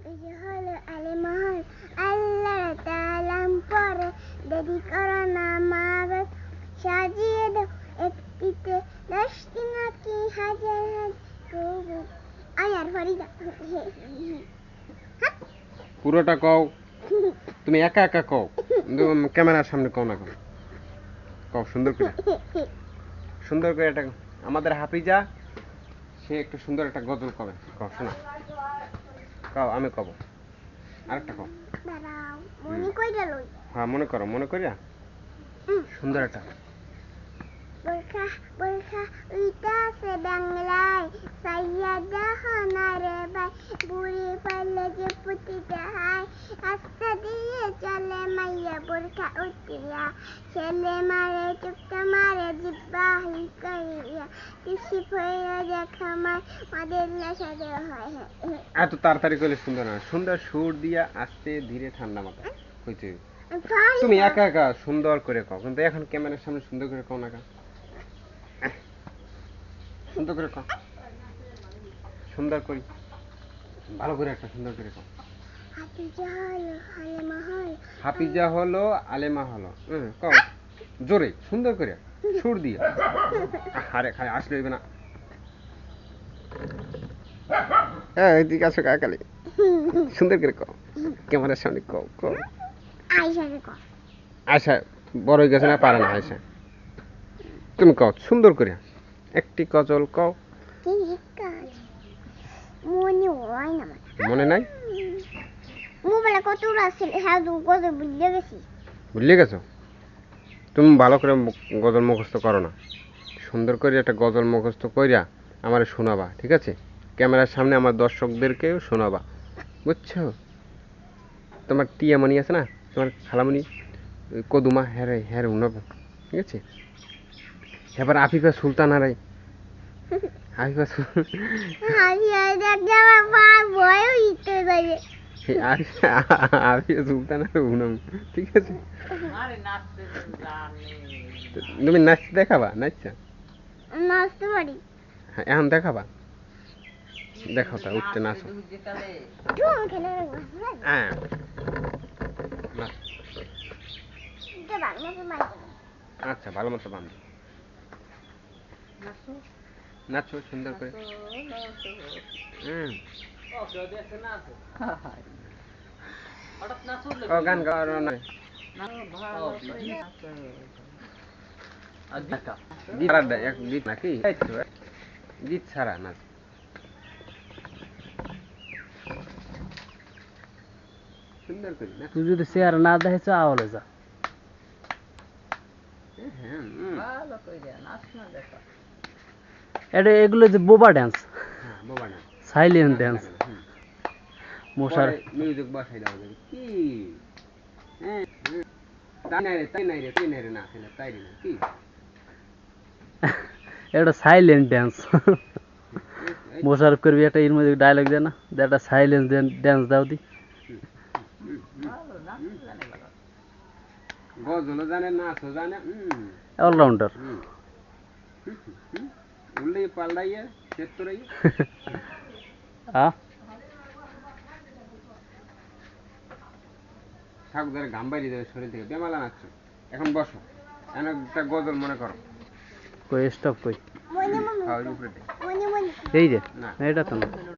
হাফিজ হলো আলেমহল আল্লাহ তাআলার পরে দেরি করো না মাগত সাজিয়ে দাও একটিতে 10টি নাকি হাজার হাজার আয়ার ফরিদা পুরোটা কও তুমি একা একা কও ক্যামেরার সামনে কও না কও সুন্দর করে এটা আমাদের হাফিজা সে একটু সুন্দর একটা গজল কবে কও শোনা কও আমি কব আরেকটা কও দাঁড়াও মনে কইরা লই হ্যাঁ মনে করিয়া সুন্দর একটা বলখা বলখা উইতাছে বাংলায় সাইয়াদা হনারে ভাই বুড়ি পালে যে পুতিতে হাই আস্তে দিয়ে চলে মাইয়া বলখা উঠিয়া ছেলে মারে চুপটা মারে জিব্বাহি করিয়া কৃষি ফইরা দেখা মার মাদের সাথে হয় এত তাড়াতাড়ি করলে সুন্দর না সুন্দর সুর দিয়া আস্তে ধীরে ঠান্ডা মাথায় কইতে তুমি একা একা সুন্দর করে কও কিন্তু এখন ক্যামেরার সামনে সুন্দর করে কও না সুন্দর করে কও সুন্দর করি ভালো করে একটা সুন্দর করে কও হাফিজা হলো আলেমা হলো কও জোরে সুন্দর করে সুর দিয়া আরে খালি আসলে হইবে না এদিকে আসো কাকালি সুন্দর করে কও ক্যামেরার সামনে কও আয়শা বড় হয়ে গেছে না পারে না আয়শা তুমি কও সুন্দর করে একটি গজল কও মনে নাই মোবাইলে কত আছে হ্যাঁ গজল ভুলে গেছি ভুলে গেছো তুমি ভালো করে গজল মুখস্থ করো না সুন্দর করে একটা গজল মুখস্থ কইরা আমারে শোনাবা ঠিক আছে ক্যামেরার সামনে আমার দর্শকদেরকেও শোনাবা বুঝছো তোমার টিয়ামণি আছে না তোমার খালামণি কদুমা হ্যাঁ উনাবো ঠিক আছে এবার আফিফা সুলতান আর আফিফা আফিফা সুলতান আর উনাম ঠিক আছে তুমি নাচতে দেখাবা নাচছা নাচতে পারি এখন দেখাবা দেখাও তা উঠতে নাচো হ্যাঁ আচ্ছা ভালো মতো বান্ধব নাচো সুন্দর করে গান গাওয়ার না গীত নাকি গীত ছাড়া নাচ সুন্দর করে তুই যদি চেহারা না দেখেছ আওয়ালে যা এটা এগুলো যে বোবা ড্যান্স সাইলেন্ট ড্যান্স মশার মিউজিক বসাই দাও কি তাই নাই রে না খেলে তাই রে কি এটা সাইলেন্ট ড্যান্স মোশারফ করবি একটা এর মধ্যে ডায়লগ দেয় না একটা সাইলেন্স ড্যান্স দাও দি গজলও জানে নাচও জানে অলরাউন্ডার উল্লে পাল্লাইয়া শেষ করাই ঠাকুর ঘাম বাইরে যাবে শরীর থেকে বেমালা নাচছ এখন বসো এখন একটা গজল মনে করো কই স্টপ কই উপরে এই যে এটা তো না